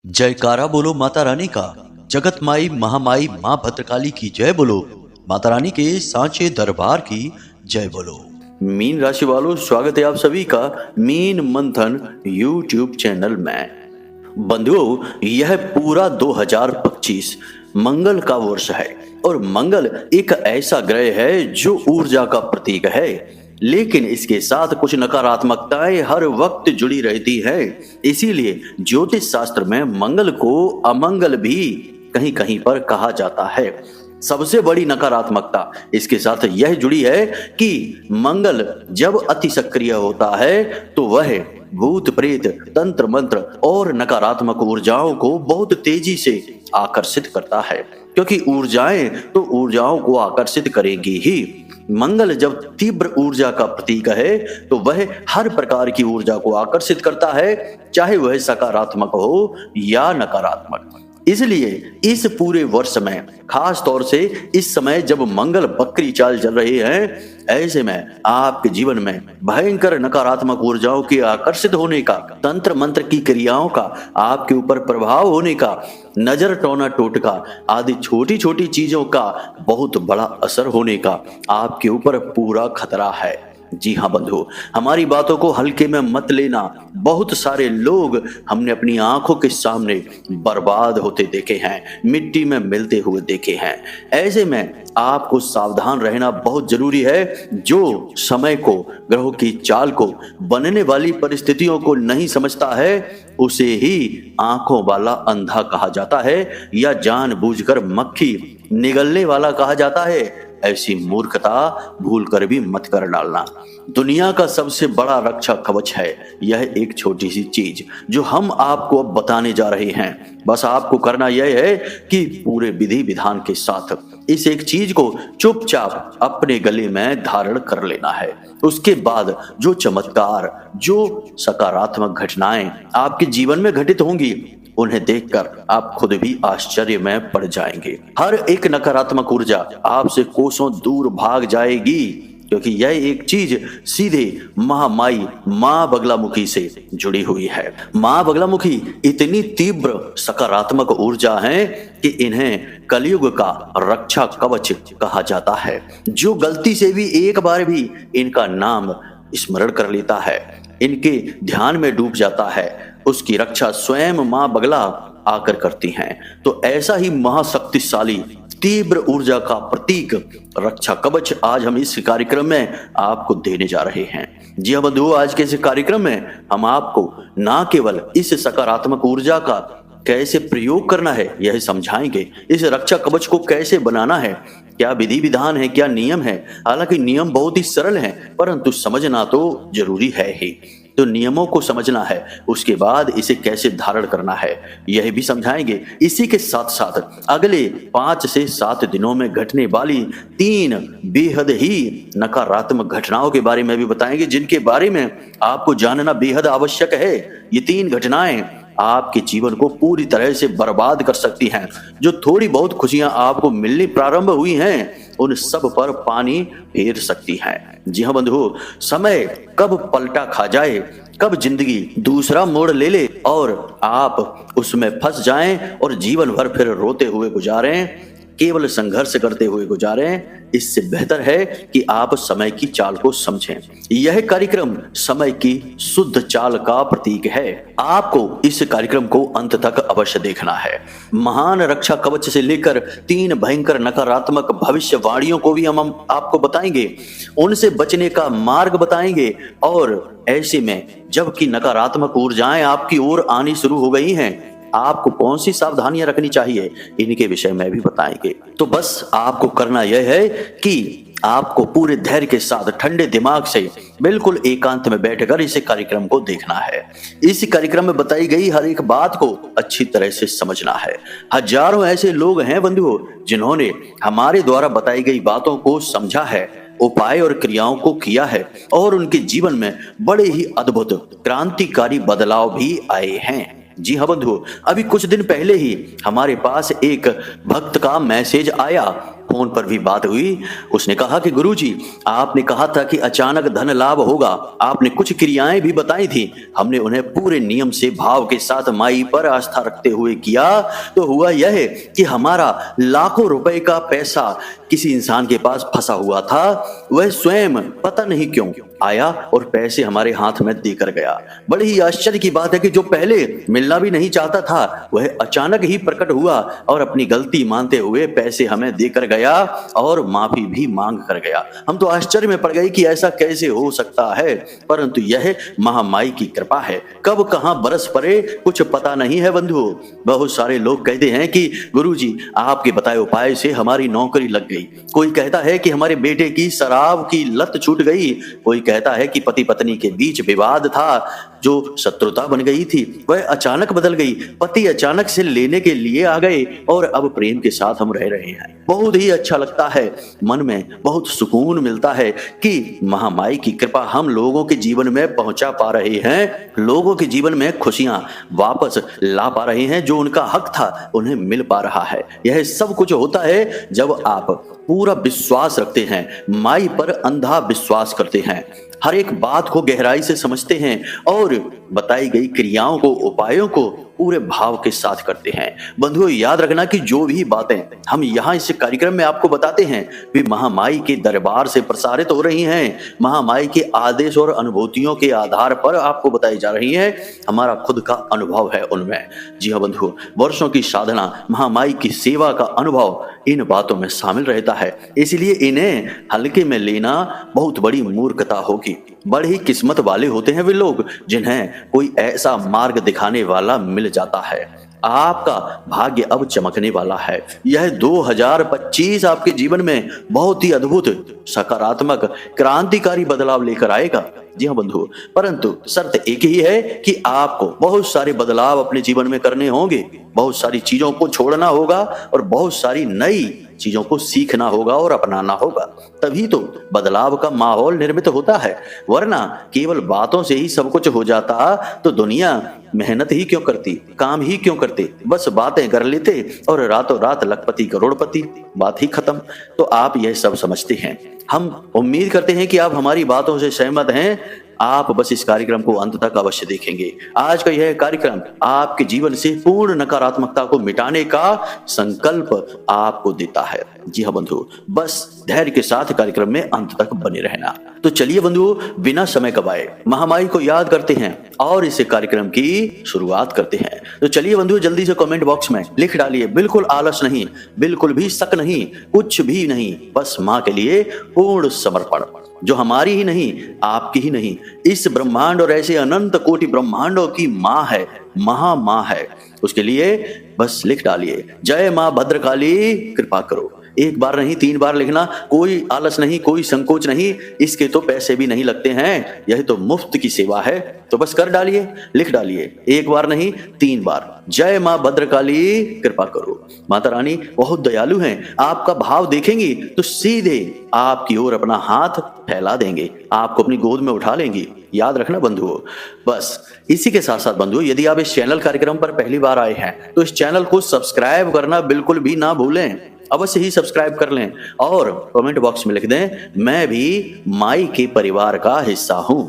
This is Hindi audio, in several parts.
जयकारा बोलो माता रानी का। जगत माई महामाई माँ भद्रकाली की जय बोलो। माता रानी के सांचे दरबार की जय बोलो। मीन राशि वालों, स्वागत है आप सभी का मीन मंथन यूट्यूब चैनल में। बंधुओं, यह पूरा 2025 मंगल का वर्ष है और मंगल एक ऐसा ग्रह है जो ऊर्जा का प्रतीक है, लेकिन इसके साथ कुछ नकारात्मकताएं हर वक्त जुड़ी रहती है। इसीलिए ज्योतिष शास्त्र में मंगल को अमंगल भी कहीं कहीं पर कहा जाता है। सबसे बड़ी नकारात्मकता इसके साथ यह जुड़ी है कि मंगल जब अति सक्रिय होता है तो वह भूत प्रेत, तंत्र मंत्र और नकारात्मक ऊर्जाओं को बहुत तेजी से आकर्षित करता है, क्योंकि ऊर्जाएं तो ऊर्जाओं को आकर्षित करेगी ही। मंगल जब तीव्र ऊर्जा का प्रतीक है तो वह हर प्रकार की ऊर्जा को आकर्षित करता है, चाहे वह सकारात्मक हो या नकारात्मक। इसलिए इस पूरे वर्ष में, खास तौर से इस समय जब मंगल बकरी चाल चल रही है, ऐसे में आपके जीवन में भयंकर नकारात्मक ऊर्जाओं के आकर्षित होने का, तंत्र मंत्र की क्रियाओं का आपके ऊपर प्रभाव होने का, नजर टोना टोटका आदि छोटी छोटी चीजों का बहुत बड़ा असर होने का आपके ऊपर पूरा खतरा है। जी हाँ बंधु, हमारी बातों को हल्के में मत लेना। बहुत सारे लोग हमने अपनी आंखों के सामने बर्बाद होते देखे हैं, मिट्टी में मिलते हुए देखे हैं। ऐसे में आपको सावधान रहना बहुत जरूरी है। जो समय को, ग्रहों की चाल को, बनने वाली परिस्थितियों को नहीं समझता है, उसे ही आंखों वाला अंधा कहा जाता है या जानबूझकर मक्खी निगलने वाला कहा जाता है। ऐसी मूर्खता भूल कर भी मत कर डालना। दुनिया का सबसे बड़ा रक्षा कवच है यह एक छोटी सी चीज जो हम आपको अब बताने जा रहे हैं। बस आपको करना यह है कि पूरे विधि विधान के साथ इस एक चीज को चुपचाप अपने गले में धारण कर लेना है। उसके बाद जो चमत्कार, जो सकारात्मक घटनाएं आपके जीवन में घटित होंगी, उन्हें देखकर आप खुद भी आश्चर्य में पड़ जाएंगे। हर एक नकारात्मक ऊर्जा आपसे कोसों दूर भाग जाएगी, क्योंकि यह एक चीज सीधे महामाई माँ बगलामुखी से जुड़ी हुई है। माँ बगलामुखी इतनी तीव्र सकारात्मक ऊर्जा है कि इन्हें कलयुग का रक्षा कवच कहा जाता है। जो गलती से भी एक बार भी इनका नाम स्मरण कर लेता है, इनके ध्यान में डूब जाता है, उसकी रक्षा स्वयं मां बगला आकर करती हैं। तो ऐसा ही महाशक्तिशाली तीव्र ऊर्जा का प्रतीक रक्षा कवच आज हम इस कार्यक्रम में आपको देने जा रहे हैं। जी हाँ बंधुओं, आज के इस कार्यक्रम में हम आपको ना केवल इस सकारात्मक ऊर्जा का कैसे प्रयोग करना है यह समझाएंगे, इस रक्षा कवच को कैसे बनाना है, क्या विधि विधान है, क्या नियम है। हालांकि नियम बहुत ही सरल हैं, परंतु समझना तो जरूरी है ही। तो नियमों को समझना है, उसके बाद इसे कैसे धारण करना है यह भी समझाएंगे। इसी के साथ साथ अगले 5 से 7 दिनों में घटने वाली 3 बेहद ही नकारात्मक घटनाओं के बारे में भी बताएंगे, जिनके बारे में आपको जानना बेहद आवश्यक है। ये 3 घटनाएं आपके जीवन को पूरी तरह से बर्बाद कर सकती हैं। जो थोड़ी बहुत खुशियां आपको मिलनी प्रारंभ हुई हैं, उन सब पर पानी फेर सकती हैं। जी हाँ बंधु, समय कब पलटा खा जाए, कब जिंदगी दूसरा मोड़ ले ले और आप उसमें फंस जाएं और जीवन भर फिर रोते हुए गुजारें, केवल संघर्ष करते हुए गुजारें, इससे बेहतर है कि आप समय की चाल को समझें। यह कार्यक्रम समय की शुद्ध चाल का प्रतीक है। आपको इस कार्यक्रम को अंत तक अवश्य देखना है। महान रक्षा कवच से लेकर 3 भयंकर नकारात्मक भविष्यवाणियों को भी हम आपको बताएंगे, उनसे बचने का मार्ग बताएंगे। और ऐसे में जबकि नकारात्मक ऊर्जाएं आपकी ओर आनी शुरू हो गई हैं, आपको कौन सी सावधानियां रखनी चाहिए, इनके विषय में भी बताएंगे। तो बस आपको करना यह है कि आपको पूरे धैर्य के साथ ठंडे दिमाग से बिल्कुल एकांत में बैठकर इस कार्यक्रम को देखना है। इस कार्यक्रम में बताई गई हर एक बात को अच्छी तरह से समझना है। हजारों ऐसे लोग हैं बंधुओं जिन्होंने हमारे द्वारा बताई गई बातों को समझा है, उपाय और क्रियाओं को किया है, और उनके जीवन में बड़े ही अद्भुत क्रांतिकारी बदलाव भी आए हैं। जी हाँ बंधु, अभी कुछ दिन पहले ही हमारे पास एक भक्त का मैसेज आया, फोन पर भी बात हुई। उसने कहा कि गुरुजी, आपने कहा था कि अचानक धन लाभ होगा। आपने कुछ क्रियाएं भी बताई थी, हमने उन्हें पूरे नियम से भाव के साथ माई पर आस्था रखते हुए किया। तो हुआ यह है कि हमारा लाखों रुपए का पैसा किसी इंसान के पास फंसा हुआ था। वह स्वयं पता नहीं क्यों आया और पैसे हमारे हाथ में देकर गया। बड़ी ही आश्चर्य की बात है कि जो पहले मिलना भी नहीं चाहता था, वह अचानक ही प्रकट हुआ और अपनी गलती मानते हुए पैसे हमें देकर गया और माफी भी मांग कर गया। हम तो आश्चर्य में पड़ गए कि ऐसा कैसे हो सकता है, परंतु यह महामाई की कृपा है। कब कहां बरस पड़े कुछ पता नहीं है बंधु। बहुत सारे लोग कहते हैं कि गुरुजी, आपके बताए उपाय से हमारी नौकरी लग गई। कोई कहता है कि हमारे बेटे की शराब की लत छूट गई। कोई कहता है कि पति पत्नी के बीच विवाद था, जो शत्रुता बन गई थी वह अचानक बदल गई। पति अचानक से लेने के लिए आ गए और अब प्रेम के साथ हम रह रहे हैं। बहुत ही अच्छा लगता है, मन में बहुत सुकून मिलता है कि महामाई की कृपा हम लोगों के जीवन में पहुंचा पा रहे हैं। लोगों के जीवन में खुशियां वापस ला पा रहे हैं, जो उनका हक था उन्हें मिल पा रहा है। यह सब कुछ होता है जब आप पूरा विश्वास रखते हैं, माई पर अंधा विश्वास करते हैं, हर एक बात को गहराई से समझते हैं और बताई गई क्रियाओं को, उपायों को पूरे भाव के साथ करते हैं। बंधुओं, याद रखना कि जो भी बातें हम यहाँ इस कार्यक्रम में आपको बताते हैं वे महामाई के दरबार से प्रसारित हो रही हैं। महामाई के आदेश और अनुभूतियों के आधार पर आपको बताई जा रही हैं। हमारा खुद का अनुभव है उनमें। जी हाँ बंधुओं, वर्षों की साधना, महामाई की सेवा का अनुभव इन बातों में शामिल रहता है। इसलिए इन्हें हल्के में लेना बहुत बड़ी मूर्खता होगी। बड़े ही किस्मत वाले होते हैं वे लोग जिन्हें कोई ऐसा मार्ग दिखाने वाला मिल जाता है। आपका भाग्य अब चमकने वाला है। यह 2025 आपके जीवन में बहुत ही अद्भुत, सकारात्मक, क्रांतिकारी बदलाव लेकर आएगा। जी हाँ बंधु, परंतु शर्त एक ही है कि आपको बहुत सारे बदलाव अपने जीवन में करने होंगे, बहुत सारी चीजों को छोड़ना होगा और बहुत सारी नई चीजों को सीखना होगा और अपनाना होगा। तभी तो बदलाव का माहौल निर्मित होता है, वरना केवल बातों से ही सब कुछ हो जाता तो दुनिया मेहनत ही क्यों करती, काम ही क्यों करते, बस बातें कर लेते और रातों रात लखपति करोड़पति, बात ही खत्म। तो आप यह सब समझते हैं। हम उम्मीद करते हैं कि आप हमारी बातों से सहमत हैं। आप बस इस कार्यक्रम को अंत तक अवश्य देखेंगे। आज का यह कार्यक्रम आपके जीवन से पूर्ण नकारात्मकता को मिटाने का संकल्प आपको देता है। जी हाँ बंधु, बस धैर्य के साथ कार्यक्रम में अंत तक बने रहना। तो चलिए बंधुओं, बिना समय गवाए महामाई को याद करते हैं और इस कार्यक्रम की शुरुआत करते हैं। तो चलिए बंधुओं, जल्दी से कमेंट बॉक्स में लिख डालिए, बिल्कुल आलस नहीं, बिल्कुल भी शक नहीं, कुछ भी नहीं, बस माँ के लिए पूर्ण समर्पण, जो हमारी ही नहीं, आपकी ही नहीं, इस ब्रह्मांड और ऐसे अनंत कोटि ब्रह्मांडों की माँ है, महा माँ है। उसके लिए बस लिख डालिए, जय माँ भद्रकाली कृपा करो। एक बार नहीं, 3 बार लिखना, कोई आलस नहीं, कोई संकोच नहीं। इसके तो पैसे भी नहीं लगते हैं, यह तो मुफ्त की सेवा है। तो बस कर डालिए, लिख डालिए, एक बार नहीं 3 बार, जय माँ भद्रकाली कृपा करो। माता रानी बहुत दयालु हैं, आपका भाव देखेंगी तो सीधे आपकी ओर अपना हाथ फैला देंगे, आपको अपनी गोद में उठा लेंगी। याद रखना बंधुओं। बस इसी के साथ साथ बंधुओं, यदि आप इस चैनल कार्यक्रम पर पहली बार आए हैं तो इस चैनल को सब्सक्राइब करना बिल्कुल भी ना भूलें। अवश्य ही सब्सक्राइब कर लें और कमेंट बॉक्स में लिख दें, मैं भी माई के परिवार का हिस्सा हूं।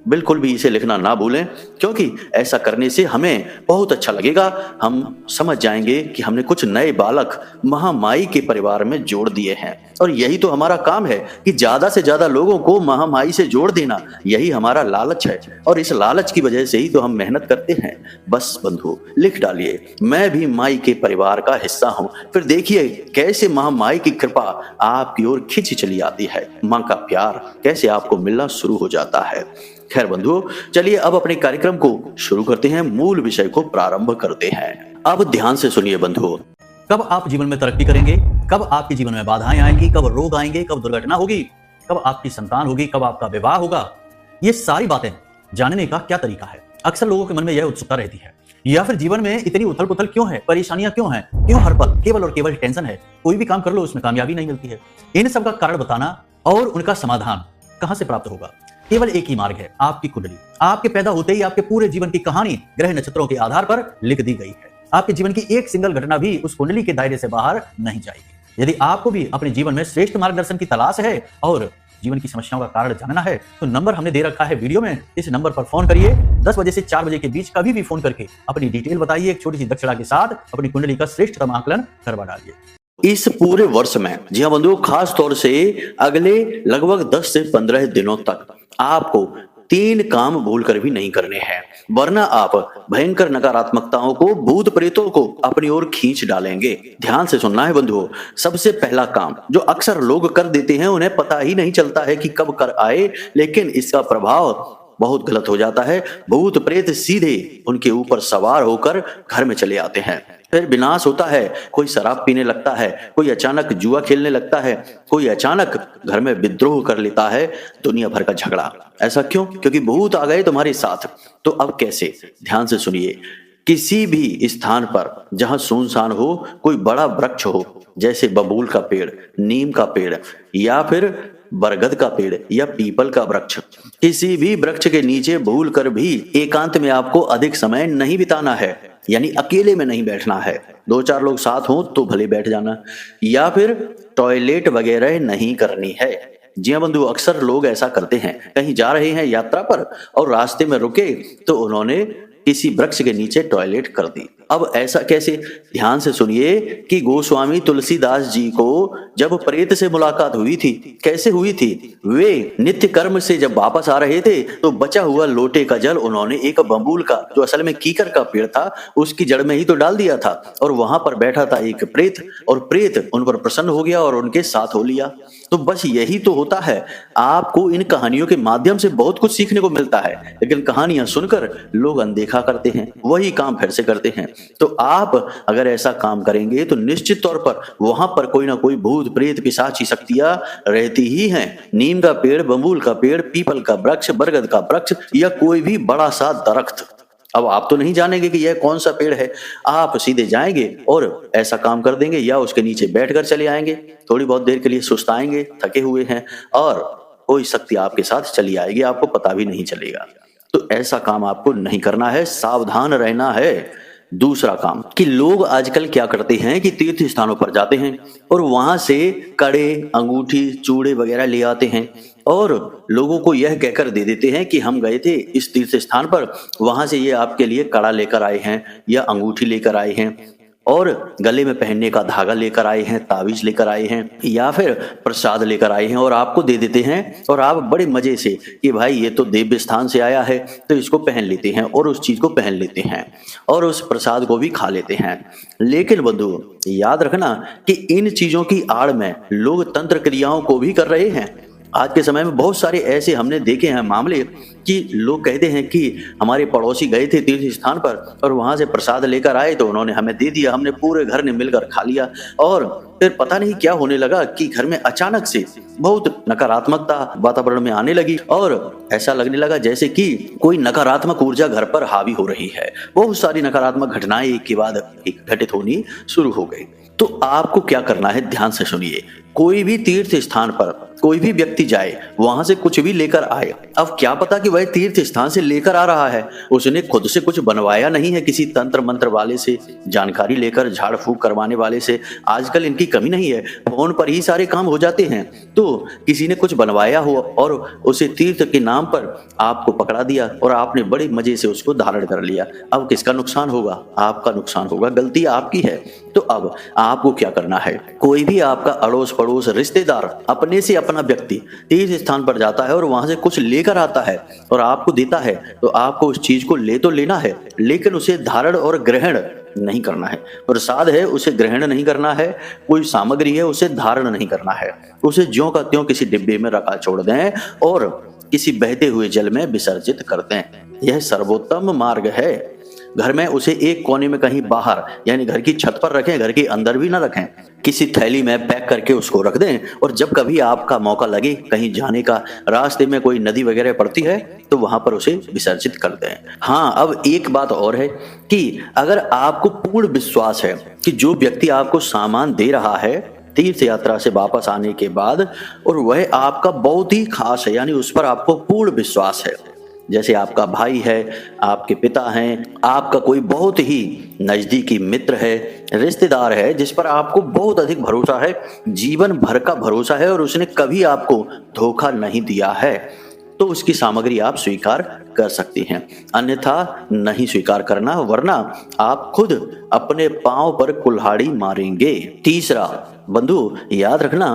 बिल्कुल भी इसे लिखना ना भूलें, क्योंकि ऐसा करने से हमें बहुत अच्छा लगेगा। हम समझ जाएंगे कि हमने कुछ नए बालक महामाई के परिवार में जोड़ दिए हैं। और यही तो हमारा काम है कि ज्यादा से ज्यादा लोगों को महामाई से जोड़ देना, यही हमारा लालच है। और इस लालच की वजह से ही तो हम मेहनत करते हैं। बस बंधु लिख डालिए, मैं भी माई के परिवार का हिस्सा हूं। फिर देखिए कैसे महामाई की कृपा आपकी ओर खिंची चली आती है, माँ का प्यार कैसे आपको मिलना शुरू हो जाता है। खैर बंधुओं, चलिए अब अपने कार्यक्रम को शुरू करते हैं, मूल विषय को प्रारंभ करते हैं। अब ध्यान से सुनिए बंधुओं, कब आप जीवन में तरक्की करेंगे, कब आपके जीवन में बाधाएं आएंगी, कब रोग आएंगे, कब दुर्घटना होगी, कब आपकी संतान होगी, कब आपका विवाह होगा, ये सारी बातें जानने का क्या तरीका है। अक्सर लोगों के मन में यह उत्सुकता रहती है, या फिर जीवन में इतनी उथल पुथल क्यों है, परेशानियां क्यों हैं, क्यों हर पल केवल और केवल टेंशन है, कोई भी काम कर लो उसमें कामयाबी नहीं मिलती है। इन सब का कारण बताना और उनका समाधान कहां से प्राप्त होगा, केवल एक ही मार्ग है, आपकी कुंडली। आपके पैदा होते ही आपके पूरे जीवन की कहानी ग्रह नक्षत्रों के आधार पर लिख दी गई है। आपके जीवन की एक सिंगल घटना भी उस कुंडली के दायरे से बाहर नहीं जाएगी। यदि आपको भी अपने जीवन में श्रेष्ठ मार्गदर्शन की तलाश है और जीवन की समस्याओं का कारण जानना है तो नंबर हमने दे रखा है वीडियो में। इस नंबर पर फोन करिए। 10 बजे से 4 बजे के बीच कभी भी फोन करके अपनी डिटेल बताइए। एक छोटी सी दक्षिणा के साथ अपनी कुंडली का श्रेष्ठतम आकलन करवा डालिए। इस पूरे वर्ष में, जी हाँ बंधुओं, खास तौर से अगले लगभग 10 से 15 दिनों तक आपको 3 काम भूलकर भी नहीं करने हैं, वरना आप भयंकर नकारात्मकताओं को, भूत प्रेतों को अपनी ओर खींच डालेंगे। ध्यान से सुनना है बंधुओं। सबसे पहला काम जो अक्सर लोग कर देते हैं, उन्हें पता ही नहीं चलता है कि कब कर आए, लेकिन इसका प्रभाव बहुत गलत हो जाता है। भूत प्रेत सीधे उनके ऊपर सवार होकर घर में चले आते हैं। फिर विनाश होता है। कोई शराब पीने लगता है, कोई अचानक जुआ खेलने लगता है, कोई अचानक घर में विद्रोह कर लेता है, दुनिया भर का झगड़ा। ऐसा क्यों? क्योंकि भूत आ गए तुम्हारे साथ। तो अब कैसे? ध्यान से सुनिए। किसी भी स्थान पर जहां सुनसान हो, कोई बड़ा वृक्ष हो, जैसे बबूल का पेड़, नीम का पेड़ या फिर बरगद का पेड़ या पीपल का वृक्ष, किसी भी वृक्ष के नीचे भूल कर भी एकांत में आपको अधिक समय नहीं बिताना है। यानी अकेले में नहीं बैठना है। 2-4 लोग साथ हों तो भले बैठ जाना, या फिर टॉयलेट वगैरह नहीं करनी है। जी हाँ बंधु, अक्सर लोग ऐसा करते हैं। कहीं जा रहे हैं यात्रा पर और रास्ते में रुके तो उन्होंने किसी वृक्ष के नीचे टॉयलेट कर दी। अब ऐसा कैसे? ध्यान से सुनिए कि गोस्वामी तुलसीदास जी को जब प्रेत से मुलाकात हुई थी, कैसे हुई थी? वे नित्य कर्म से जब वापस आ रहे थे तो बचा हुआ लोटे का जल उन्होंने एक बबूल का, जो असल में कीकर का पेड़ था, उसकी जड़ में ही तो डाल दिया था। और वहां पर बैठा था एक प्रेत, और प्रेत उन पर प्रसन्न हो गया और उनके साथ हो लिया। तो बस यही तो होता है। आपको इन कहानियों के माध्यम से बहुत कुछ सीखने को मिलता है, लेकिन कहानियां सुनकर लोग अनदेखा करते हैं, वही काम फिर से करते हैं। तो आप अगर ऐसा काम करेंगे तो निश्चित तौर पर वहां पर कोई ना कोई भूत प्रेत पिशाची शक्तियां रहती ही हैं। नीम का पेड़, बबूल का पेड़, पीपल का वृक्ष, बरगद का वृक्ष या कोई भी बड़ा सा दरख्त। अब आप तो नहीं जानेंगे कि यह कौन सा पेड़ है। आप सीधे जाएंगे और ऐसा काम कर देंगे, या उसके नीचे बैठकर चले आएंगे। थोड़ी बहुत देर के लिए सुस्ताएंगे, थके हुए हैं, और कोई शक्ति आपके साथ चली आएगी, आपको पता भी नहीं चलेगा। तो ऐसा काम आपको नहीं करना है, सावधान रहना है। दूसरा काम कि लोग आजकल क्या करते हैं कि तीर्थ स्थानों पर जाते हैं और वहां से कड़े, अंगूठी, चूड़े वगैरह ले आते हैं और लोगों को यह कहकर दे देते हैं कि हम गए थे इस तीर्थ स्थान पर, वहां से ये आपके लिए कड़ा लेकर आए हैं या अंगूठी लेकर आए हैं और गले में पहनने का धागा लेकर आए हैं, ताबीज लेकर आए हैं या फिर प्रसाद लेकर आए हैं और आपको दे देते हैं। और आप बड़े मजे से कि भाई ये तो दिव्य स्थान से आया है तो इसको पहन लेते हैं और उस चीज को पहन लेते हैं और उस प्रसाद को भी खा लेते हैं। लेकिन बंधु याद रखना कि इन चीजों की आड़ में लोग तंत्र क्रियाओं को भी कर रहे हैं। आज के समय में बहुत सारे ऐसे हमने देखे हैं मामले कि लोग कहते हैं कि हमारे पड़ोसी गए थे तीर्थ स्थान पर और वहां से प्रसाद लेकर आए तो उन्होंने हमें दे दिया, हमने पूरे घर ने मिलकर खा लिया और फिर पता नहीं क्या होने लगा कि घर में अचानक से बहुत नकारात्मकता वातावरण में आने लगी और ऐसा लगने लगा जैसे कि कोई नकारात्मक ऊर्जा घर पर हावी हो रही है। बहुत सारी नकारात्मक घटनाएं एक के बाद एक घटित होनी शुरू हो गई। तो आपको क्या करना है, ध्यान से सुनिए। कोई भी तीर्थ स्थान पर कोई भी व्यक्ति जाए, वहां से कुछ भी लेकर आए। अब क्या पता कि वह तीर्थ स्थान से लेकर आ रहा है, उसने खुद से कुछ बनवाया नहीं है, किसी तंत्र मंत्र वाले से जानकारी लेकर, झाड़ फूक करवाने वाले से। आजकल इनकी कमी नहीं है, फोन पर ही सारे काम हो जाते हैं। तो किसी ने कुछ बनवाया हो और उसे तीर्थ के नाम पर आपको पकड़ा दिया और आपने बड़े मजे से उसको धारण कर लिया। अब किसका नुकसान होगा? आपका नुकसान होगा, गलती आपकी है। तो अब आपको क्या करना है? कोई भी आपका अड़ोस पड़ोस रिश्तेदार अपने से अपना व्यक्ति तीर्थ स्थान पर जाता है और वहां से कुछ लेकर आता है और आपको देता है, तो आपको उस चीज को ले तो लेना है, लेकिन उसे धारण और ग्रहण नहीं करना है। प्रसाद है उसे ग्रहण नहीं करना है, कोई सामग्री है उसे धारण नहीं करना है, उसे ज्यों का त्यों किसी डिब्बे में रखा छोड़ दें और किसी बहते हुए जल में विसर्जित कर दें। यह सर्वोत्तम मार्ग है। घर में उसे एक कोने में कहीं बाहर यानी घर की छत पर रखें, घर के अंदर भी ना रखें। किसी थैली में पैक करके उसको रख दें और जब कभी आपका मौका लगे कहीं जाने का, रास्ते में कोई नदी वगैरह पड़ती है तो वहां पर उसे विसर्जित कर दें। हाँ, अब एक बात और है कि अगर आपको पूर्ण विश्वास है कि जो व्यक्ति आपको सामान दे रहा है तीर्थ यात्रा से वापस आने के बाद, और वह आपका बहुत ही खास है, यानी उस पर आपको पूर्ण विश्वास है। जैसे आपका भाई है, आपके पिता हैं, आपका कोई बहुत ही नजदीकी मित्र है, रिश्तेदार है, जिस पर आपको बहुत अधिक भरोसा है, जीवन भर का भरोसा है, और उसने कभी आपको धोखा नहीं दिया है, तो उसकी सामग्री आप स्वीकार कर सकती हैं। अन्यथा नहीं स्वीकार करना, वरना आप खुद अपने पांव पर कुल्हाड़ी मारेंगे। तीसरा, बंधु याद रखना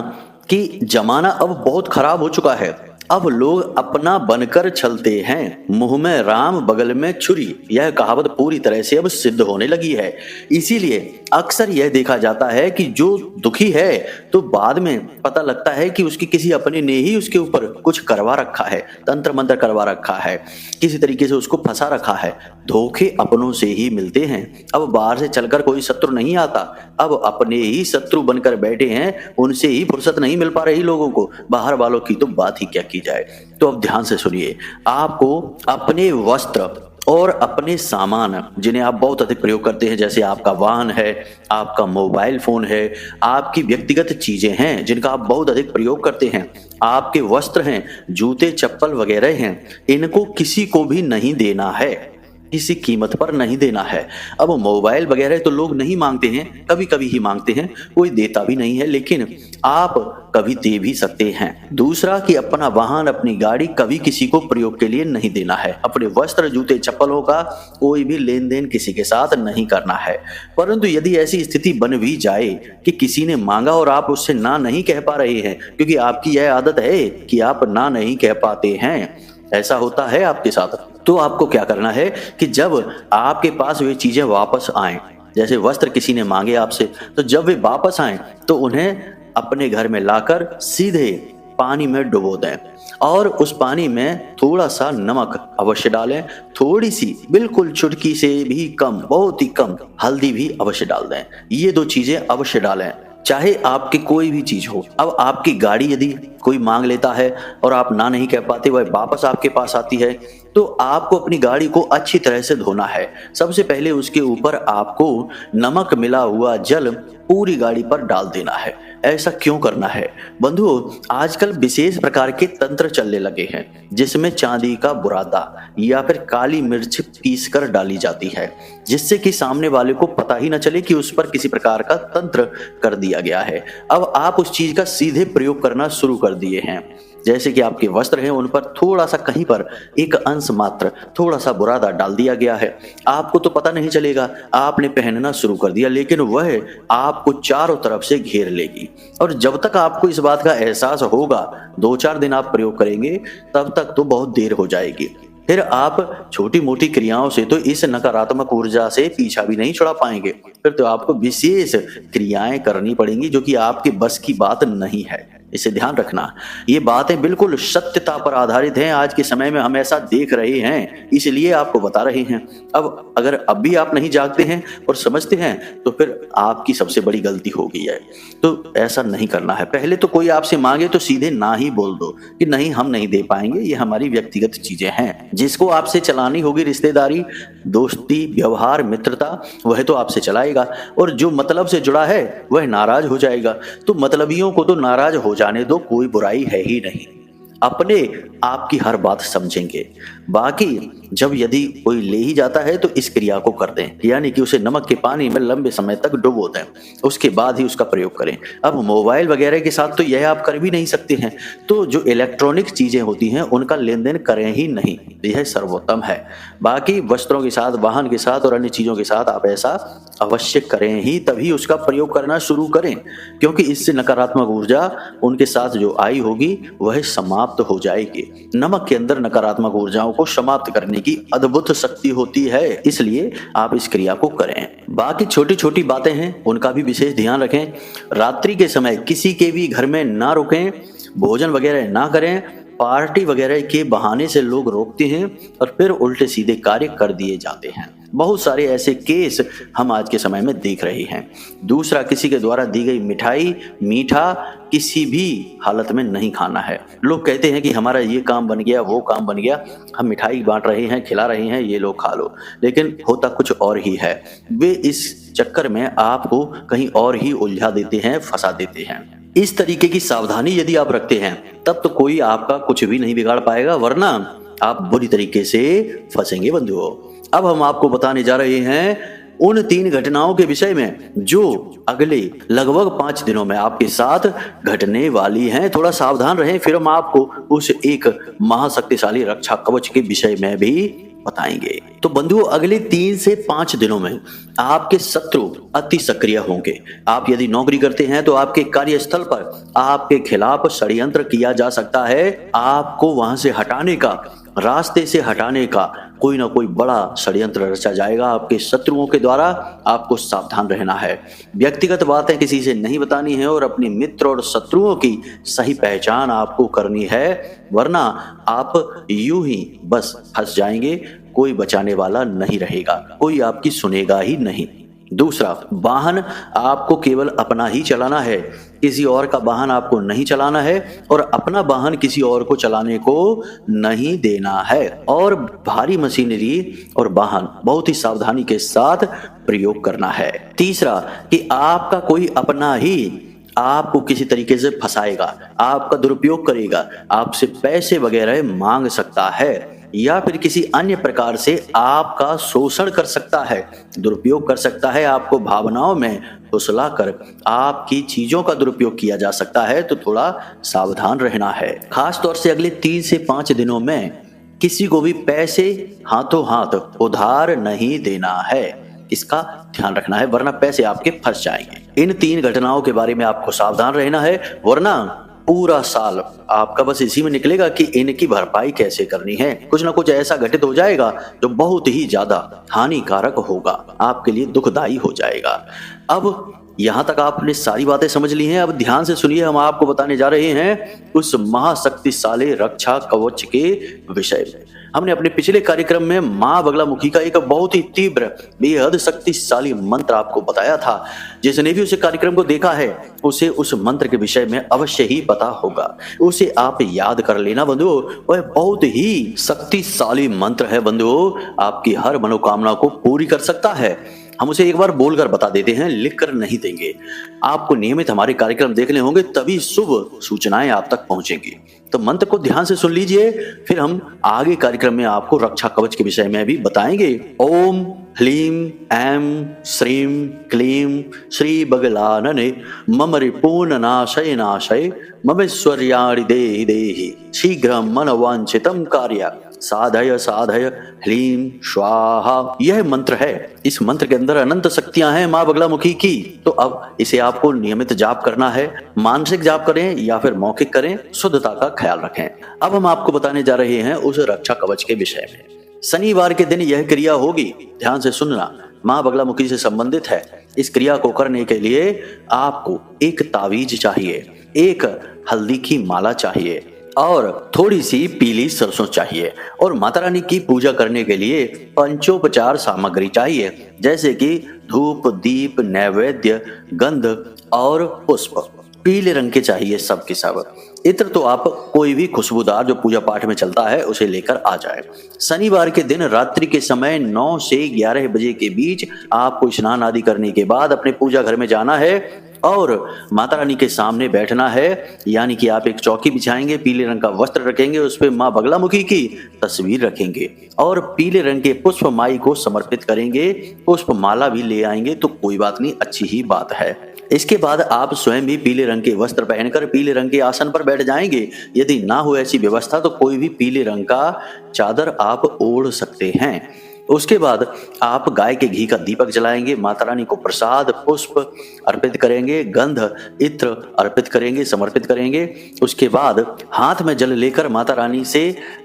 कि जमाना अब बहुत खराब हो चुका है। अब लोग अपना बनकर चलते हैं, मुंह में राम बगल में छुरी, यह कहावत पूरी तरह से अब सिद्ध होने लगी है। इसीलिए अक्सर यह देखा जाता है कि जो दुखी है तो बाद में पता लगता है कि उसकी किसी अपने ने ही उसके ऊपर कुछ करवा रखा है, तंत्र मंत्र करवा रखा है, किसी तरीके से उसको फंसा रखा है। धोखे अपनों से ही मिलते हैं। अब बाहर से चलकर कोई शत्रु नहीं आता, अब अपने ही शत्रु बनकर बैठे हैं, उनसे ही फुर्सत नहीं मिल पा रही लोगों को, बाहर वालों की तो बात ही क्या की जाए। तो अब ध्यान से सुनिए, आपको अपने वस्त्र और अपने सामान जिन्हें आप बहुत अधिक प्रयोग करते हैं, जैसे आपका वाहन है, आपका मोबाइल फोन है, आपकी व्यक्तिगत चीजें हैं जिनका आप बहुत अधिक प्रयोग करते हैं, आपके वस्त्र हैं, जूते चप्पल वगैरह हैं, इनको किसी को भी नहीं देना है, किसी कीमत पर नहीं देना है। अब मोबाइल वगैरह तो लोग नहीं मांगते हैं, कभी कभी ही मांगते हैं, कोई देता भी नहीं है, लेकिन आप कभी दे भी सकते हैं। दूसरा कि अपना वाहन, अपनी गाड़ी कभी किसी को प्रयोग के लिए नहीं देना है। अपने वस्त्र, जूते, चप्पलों का कोई भी लेन देन किसी के साथ नहीं करना है। परंतु यदि ऐसी स्थिति बन भी जाए कि किसी ने मांगा और आप उससे ना नहीं कह पा रहे हैं, क्योंकि आपकी यह आदत है कि आप ना नहीं कह पाते हैं, ऐसा होता है आपके साथ, तो आपको क्या करना है कि जब आपके पास वे चीजें वापस आएं, जैसे वस्त्र किसी ने मांगे आपसे, तो जब वे वापस आएं तो उन्हें अपने घर में लाकर सीधे पानी में डुबो दें, और उस पानी में थोड़ा सा नमक अवश्य डालें, थोड़ी सी, बिल्कुल चुटकी से भी कम, बहुत ही कम हल्दी भी अवश्य डाल दें। ये दो चीजें अवश्य डालें, चाहे आपकी कोई भी चीज हो। अब आपकी गाड़ी यदि कोई मांग लेता है और आप ना नहीं कह पाते, वह वापस आपके पास आती है, तो आपको अपनी गाड़ी को अच्छी तरह से धोना है। सबसे पहले उसके ऊपर आपको नमक मिला हुआ जल पूरी गाड़ी पर डाल देना है। ऐसा क्यों करना है बंधु? आजकल विशेष प्रकार के तंत्र चलने लगे हैं, जिसमें चांदी का बुरादा या फिर काली मिर्च पीस कर डाली जाती है, जिससे कि सामने वाले को पता ही न चले कि उस पर किसी प्रकार का तंत्र कर दिया गया है। अब आप उस चीज का सीधे प्रयोग करना शुरू कर दिए हैं। जैसे कि आपके वस्त्र हैं, उन पर थोड़ा सा, कहीं पर एक अंश मात्र थोड़ा सा बुरादा डाल दिया गया है। आपको तो पता नहीं चलेगा, आपने पहनना शुरू कर दिया, लेकिन वह आपको चारों तरफ से घेर लेगी। और जब तक आपको इस बात का एहसास होगा, 2-4 दिन आप प्रयोग करेंगे, तब तक तो बहुत देर हो जाएगी। फिर आप छोटी मोटी क्रियाओं से तो इस नकारात्मक ऊर्जा से पीछा भी नहीं छुड़ा पाएंगे। फिर तो आपको विशेष क्रियाएं करनी पड़ेंगी, जो कि आपके बस की बात नहीं है। इसे ध्यान रखना, ये बातें बिल्कुल सत्यता पर आधारित हैं। आज के समय में हम ऐसा देख रहे हैं, इसलिए आपको बता रहे हैं। अब अगर अब भी आप नहीं जागते हैं और समझते हैं, तो फिर आपकी सबसे बड़ी गलती हो गई है। तो ऐसा नहीं करना है। पहले तो कोई आपसे मांगे तो सीधे ना ही बोल दो कि नहीं, हम नहीं दे पाएंगे, ये हमारी व्यक्तिगत चीजें हैं। जिसको आपसे चलानी होगी रिश्तेदारी, दोस्ती, व्यवहार, मित्रता, वह तो आपसे चलाएगा, और जो मतलब से जुड़ा है वह नाराज हो जाएगा। तो मतलबियों को तो नाराज हो जाने दो, कोई बुराई है ही नहीं। अपने आपकी हर बात समझेंगे। बाकी जब यदि कोई ले ही जाता है तो इस क्रिया को कर दें, यानी कि उसे नमक के पानी में लंबे समय तक डुबो दें, उसके बाद ही उसका प्रयोग करें। अब मोबाइल वगैरह के साथ तो यह आप कर भी नहीं सकते हैं, तो जो इलेक्ट्रॉनिक चीजें होती हैं उनका लेन देन करें ही नहीं, यह सर्वोत्तम है। बाकी वस्त्रों के साथ, वाहन के साथ और अन्य चीजों के साथ आप ऐसा अवश्य करें ही, तभी उसका प्रयोग करना शुरू करें, क्योंकि इससे नकारात्मक ऊर्जा उनके साथ जो आई होगी वह समाप्त हो जाएगी। नमक के अंदर नकारात्मक ऊर्जाओं को समाप्त करने की अद्भुत शक्ति होती है, इसलिए आप इस क्रिया को करें। बाकी छोटी छोटी बातें हैं, उनका भी विशेष ध्यान रखें। रात्रि के समय किसी के भी घर में ना रुकें, भोजन वगैरह ना करें, पार्टी वगैरह के बहाने से लोग रोकते हैं और फिर उल्टे सीधे कार्य कर दिए जाते हैं। बहुत सारे ऐसे केस हम आज के समय में देख रहे हैं। दूसरा, किसी के द्वारा दी गई मिठाई, मीठा किसी भी हालत में नहीं खाना है। लोग कहते हैं कि हमारा ये काम बन गया, वो काम बन गया, हम मिठाई बांट रहे हैं, खिला रहे हैं, ये लोग खा लो, लेकिन होता कुछ और ही है। वे इस चक्कर में आपको कहीं और ही उलझा देते हैं, फंसा देते हैं। इस तरीके की सावधानी यदि आप रखते हैं तब तो कोई आपका कुछ भी नहीं बिगाड़ पाएगा, वरना आप बुरी तरीके से फंसेंगे बंधुओं। अब हम आपको बताने जा रहे हैं उन 3 घटनाओं के विषय में जो अगले लगभग 5 दिनों में आपके साथ घटने वाली हैं। थोड़ा सावधान रहें, फिर हम आपको उस एक महाशक्तिशाली रक्षा कवच के विषय में भी बताएंगे। तो बंधुओं, अगले 3 से 5 दिनों में आपके शत्रु अति सक्रिय होंगे। आप यदि नौकरी करते हैं तो आपके कार्यस्थल पर आपके खिलाफ षड्यंत्र किया जा सकता है। आपको वहां से हटाने का, रास्ते से हटाने का कोई ना कोई बड़ा षड्यंत्र रचा जाएगा आपके शत्रुओं के द्वारा। आपको सावधान रहना है। व्यक्तिगत बातें किसी से नहीं बतानी है और अपने मित्र और शत्रुओं की सही पहचान आपको करनी है, वरना आप यूं ही बस फंस जाएंगे। कोई बचाने वाला नहीं रहेगा, कोई आपकी सुनेगा ही नहीं। दूसरा, वाहन आपको केवल अपना ही चलाना है, किसी और का वाहन आपको नहीं चलाना है और अपना वाहन किसी और को चलाने को नहीं देना है। और भारी मशीनरी और वाहन बहुत ही सावधानी के साथ प्रयोग करना है। तीसरा, कि आपका कोई अपना ही आपको किसी तरीके से फंसाएगा, आपका दुरुपयोग करेगा, आपसे पैसे वगैरह मांग सकता है या फिर किसी अन्य प्रकार से आपका शोषण कर सकता है, दुरुपयोग कर सकता है। आपको भावनाओं में फुसला कर आपकी चीजों का दुरुपयोग किया जा सकता है, तो थोड़ा सावधान रहना है। खास तौर से अगले 3 से 5 दिनों में किसी को भी पैसे हाथों हाथ उधार नहीं देना है, इसका ध्यान रखना है, वरना पैसे आपके फंस जाएंगे। इन 3 घटनाओं के बारे में आपको सावधान रहना है, वरना पूरा साल आपका बस इसी में निकलेगा कि इनकी भरपाई कैसे करनी है। कुछ ना कुछ ऐसा घटित हो जाएगा जो बहुत ही ज्यादा हानिकारक होगा, आपके लिए दुखदाई हो जाएगा। अब यहां तक आपने सारी बातें समझ ली हैं। अब ध्यान से सुनिए, हम आपको बताने जा रहे हैं उस महाशक्तिशाली रक्षा कवच के विषय में। हमने अपने पिछले कार्यक्रम में मां बगलामुखी का एक बहुत ही तीव्र, बेहद शक्तिशाली मंत्र आपको बताया था। जिसने भी उस कार्यक्रम को देखा है उसे उस मंत्र के विषय में अवश्य ही पता होगा। उसे आप याद कर लेना बंधुओं, वह बहुत ही शक्तिशाली मंत्र है बंधुओं, आपकी हर मनोकामना को पूरी कर सकता है। हम उसे एक बार बोलकर बता देते हैं, लिख कर नहीं देंगे। आपको नियमित हमारे कार्यक्रम देखने होंगे, तभी शुभ सूचनाएं आप तक पहुंचेंगी। तो मंत्र को ध्यान से सुन लीजिए, फिर हम आगे कार्यक्रम में आपको रक्षा कवच के विषय में भी बताएंगे। ओम ह्लीं ऐं श्रीं क्लीं श्री बगलानने मम रिपूर्णनाशय नाशय ममेश्वर्याणि देहि देहि शीघ्रं मनोवांछितं कार्य साधय साधय ह्लीं स्वाहा। यह मंत्र है। इस मंत्र के अंदर अनंत शक्तियां हैं मां बगलामुखी की। तो अब इसे आपको नियमित जाप करना है। मानसिक जाप करें या फिर मौखिक करें, शुद्धता का ख्याल रखें। अब हम आपको बताने जा रहे हैं उस रक्षा कवच के विषय में। शनिवार के दिन यह क्रिया होगी, ध्यान से सुनना, मां बगलामुखी से संबंधित है। इस क्रिया को करने के लिए आपको एक तावीज चाहिए, एक हल्दी की माला चाहिए और थोड़ी सी पीली सरसों चाहिए और माता रानी की पूजा करने के लिए पंचोपचार सामग्री चाहिए, जैसे कि धूप, दीप, नैवेद्य, गंध और पुष्प। पीले रंग के चाहिए सब के सब। इत्र तो आप कोई भी खुशबूदार जो पूजा पाठ में चलता है उसे लेकर आ जाए। शनिवार के दिन रात्रि के समय 9 से 11 बजे के बीच आपको स्नान आदि करने के बाद अपने पूजा घर में जाना है और माता रानी के सामने बैठना है। यानी कि आप एक चौकी बिछाएंगे, पीले रंग का वस्त्र रखेंगे, उस पर मां बगलामुखी की तस्वीर रखेंगे और पीले रंग के पुष्प माई को समर्पित करेंगे। पुष्प माला भी ले आएंगे तो कोई बात नहीं, अच्छी ही बात है। इसके बाद आप स्वयं भी पीले रंग के वस्त्र पहनकर पीले रंग के आसन पर बैठ जाएंगे। यदि ना हो ऐसी व्यवस्था तो कोई भी पीले रंग का चादर आप ओढ़ सकते हैं। उसके बाद आप गाय के घी का दीपक जलाएंगे, माता रानी को प्रसाद पुष्प अर्पित करेंगे, गंध इत्र अर्पित करेंगे, समर्पित करेंगे। उसके बाद हाथ में जल लेकर माता रानी से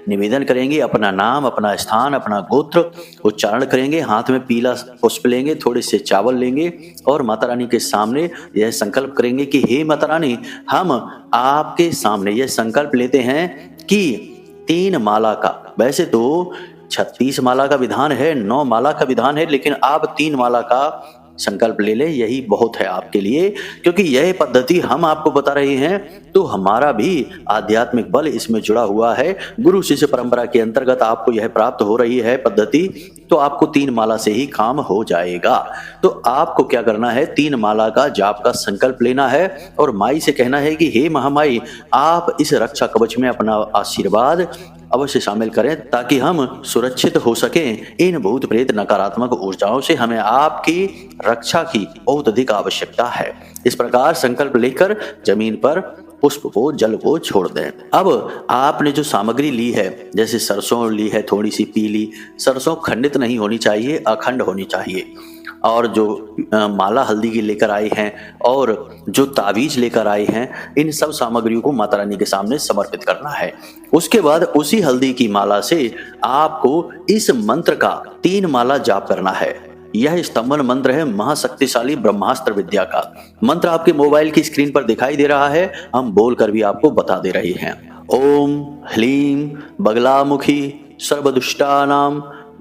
निवेदन करेंगे, अपना नाम, अपना स्थान, अपना गोत्र उच्चारण करेंगे। हाथ में पीला पुष्प लेंगे, थोड़े से चावल लेंगे और माता रानी के सामने यह संकल्प करेंगे कि हे माता रानी, हम आपके सामने यह संकल्प लेते हैं कि 3 माला का, वैसे तो 36 माला का विधान है, 9 माला का विधान है, लेकिन आप 3 माला का संकल्प ले ले, यही बहुत है आपके लिए। क्योंकि यह पद्धति हम आपको बता रहे हैं तो हमारा भी आध्यात्मिक बल इसमें जुड़ा हुआ है। गुरु शिष्य परंपरा के अंतर्गत आपको यह प्राप्त हो रही है पद्धति, तो आपको 3 माला से ही काम हो जाएगा। तो आपको क्या करना है, 3 माला का जाप का संकल्प लेना है और माई से कहना है कि हे महामाई, आप इस रक्षा कवच में अपना आशीर्वाद अवश्य शामिल करें ताकि हम सुरक्षित हो सकें। इन भूत प्रेत नकारात्मक ऊर्जाओं से हमें आपकी रक्षा की बहुत अधिक आवश्यकता है। इस प्रकार संकल्प लेकर जमीन पर पुष्प को, जल को छोड़ दें। अब आपने जो सामग्री ली है, जैसे सरसों ली है, थोड़ी सी पीली सरसों, खंडित नहीं होनी चाहिए, अखंड होनी चाहिए। और जो माला हल्दी की लेकर आए हैं और जो तावीज लेकर आए हैं, इन सब सामग्रियों को माता रानी के सामने समर्पित करना है। उसके बाद उसी हल्दी की माला से आपको इस मंत्र का 3 माला जाप करना है। यह स्तंभन मंत्र है महाशक्तिशाली ब्रह्मास्त्र विद्या का। मंत्र आपके मोबाइल की स्क्रीन पर दिखाई दे रहा है, हम बोलकर भी आपको बता दे रहे हैं। ओम ह्लीं बगलामुखी सर्वदुष्टानां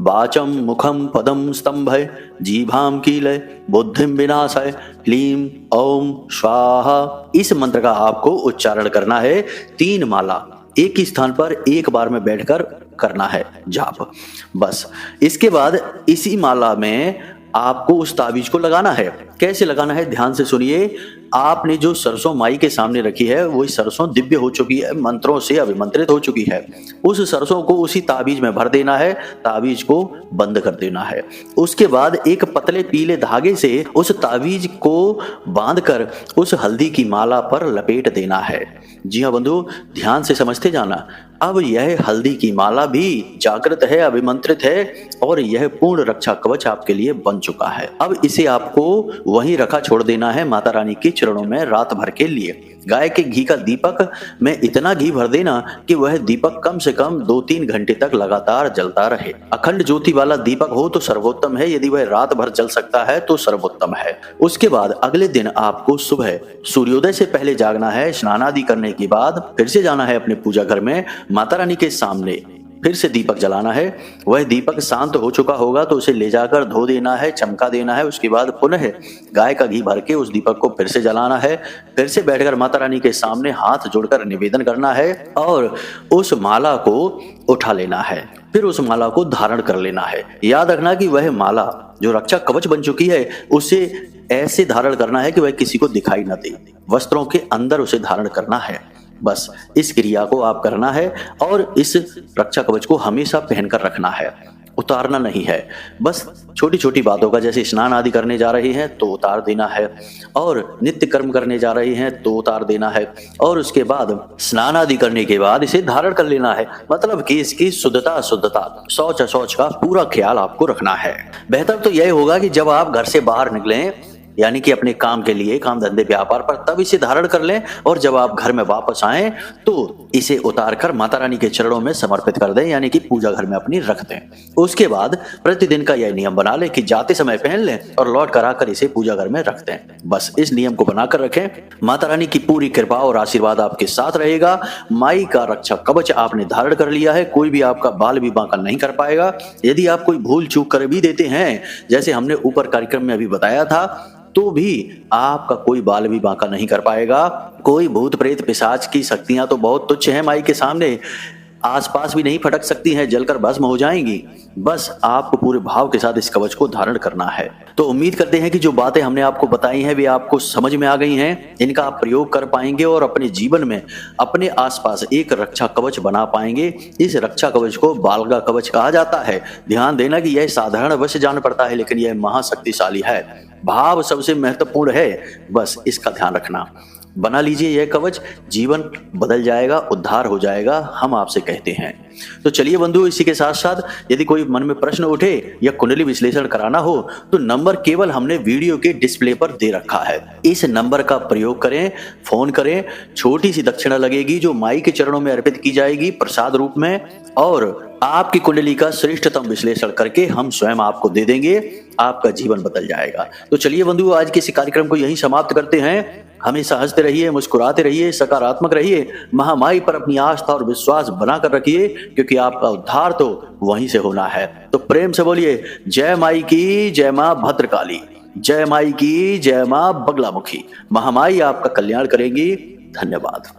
वाचम मुखम पदम स्तंभय जीभाम कीलय बुद्धिम विनाशय ह्लीं ओम स्वाहा। इस मंत्र का आपको उच्चारण करना है 3 माला, एक ही स्थान पर एक बार में बैठकर करना है जाप। बस इसके बाद इसी माला में आपको उस ताबीज को लगाना है। कैसे लगाना है, ध्यान से सुनिए। आपने जो सरसों माई के सामने रखी है, वही सरसों दिव्य हो चुकी है, मंत्रों से अभिमंत्रित हो चुकी है। उस सरसों को उसी ताबीज में भर देना है, ताबीज को बंद कर देना है। उसके बाद एक पतले पीले धागे से उस ताबीज को बांधकर उस हल्दी की माला पर लपेट देना है। जी हाँ बंधु, ध्यान से समझते जाना। अब यह हल्दी की माला भी जागृत है, अभिमंत्रित है और यह पूर्ण रक्षा कवच आपके लिए बन चुका है। अब इसे आपको वहीं रखा छोड़ देना है माता रानी के चरणों में रात भर के लिए। गाय के घी का दीपक में इतना घी भर देना कि वह दीपक कम से कम 2-3 घंटे तक लगातार जलता रहे। अखंड ज्योति वाला दीपक हो तो सर्वोत्तम है, यदि वह रात भर जल सकता है तो सर्वोत्तम है। उसके बाद अगले दिन आपको सुबह सूर्योदय से पहले जागना है। स्नान आदि करने के बाद फिर से जाना है अपने पूजा घर में, माता रानी के सामने फिर से दीपक जलाना है। वह दीपक शांत हो चुका होगा तो उसे ले जाकर धो देना है, चमका देना है। उसके बाद पुनः गाय का घी भर के उस दीपक को फिर से जलाना है। फिर से बैठकर माता रानी के सामने हाथ जोड़कर निवेदन करना है और उस माला को उठा लेना है। फिर उस माला को धारण कर लेना है। याद रखना कि वह माला जो रक्षा कवच बन चुकी है, उसे ऐसे धारण करना है कि वह किसी को दिखाई न दे। वस्त्रों के अंदर उसे धारण करना है। बस इस क्रिया को आप करना है और इस रक्षा कवच को हमेशा पहनकर रखना है, उतारना नहीं है। बस छोटी छोटी बातों का, जैसे स्नान आदि करने जा रही हैं तो उतार देना है, और नित्य कर्म करने जा रही हैं तो उतार देना है, और उसके बाद स्नान आदि करने के बाद इसे धारण कर लेना है। मतलब कि इसकी शुद्धता, शौच अशौच का पूरा ख्याल आपको रखना है। बेहतर तो यह होगा कि जब आप घर से बाहर निकलें, यानी कि अपने काम के लिए, काम धंधे व्यापार पर, तब इसे धारण कर लें, और जब आप घर में वापस आएं तो इसे उतारकर माता रानी के चरणों में समर्पित कर दें, यानी कि पूजा घर में अपनी रख दें। उसके बाद प्रतिदिन का यह नियम बना लें कि जाते समय पहन लें और लौट कर आकर इसे पूजा घर में रख दें। बस इस नियम को बनाकर रखें। माता रानी की पूरी कृपा और आशीर्वाद आपके साथ रहेगा। माई का रक्षा कवच आपने धारण कर लिया है, कोई भी आपका बाल भी बांका नहीं कर पाएगा। यदि आप कोई भूल चूक कर भी देते हैं, जैसे हमने ऊपर कार्यक्रम में अभी बताया था, तो भी आपका कोई बाल भी बांका नहीं कर पाएगा। कोई भूत प्रेत पिशाच की शक्तियां तो बहुत तुच्छ हैं माई के सामने, आसपास भी नहीं फटक सकती हैं, जलकर भस्म हो जाएंगी। बस आपको पूरे भाव के साथ इस कवच को धारण करना है। तो उम्मीद करते हैं कि जो बातें हमने आपको बताई हैं वे आपको समझ में आ गई हैं। इनका आप प्रयोग कर पाएंगे और अपने जीवन में अपने आसपास एक रक्षा कवच बना पाएंगे। इस रक्षा कवच को बालगा कवच कहा जाता है। ध्यान देना कि यह साधारण अवश्य जान पड़ता है, लेकिन यह महाशक्तिशाली है। भाव सबसे महत्वपूर्ण है, बस इसका ध्यान रखना। बना लीजिए यह कवच, जीवन बदल जाएगा, उद्धार हो जाएगा, हम आपसे कहते हैं। तो चलिए बंधु, इसी के साथ साथ यदि कोई मन में प्रश्न उठे या कुंडली विश्लेषण कराना हो तो नंबर केवल हमने वीडियो के डिस्प्ले पर दे रखा है। इस नंबर का प्रयोग करें, फोन करें, छोटी सी दक्षिणा लगेगी जो माई के चरणों में अर्पित की जाएगी प्रसाद रूप में, और आपकी कुंडली का श्रेष्ठतम विश्लेषण करके हम स्वयं आपको दे देंगे, आपका जीवन बदल जाएगा। तो चलिए बंधु, आज के इस कार्यक्रम को यहीं समाप्त करते हैं। हमेशा हंसते रहिए, मुस्कुराते रहिए, सकारात्मक रहिए, महामाई पर अपनी आस्था और विश्वास बनाकर रखिए, क्योंकि आपका उद्धार तो वहीं से होना है। तो प्रेम से बोलिए जय माई की, जय मां भद्रकाली, जय माई की, जय मां बगलामुखी। महामाई आपका कल्याण करेंगी। धन्यवाद।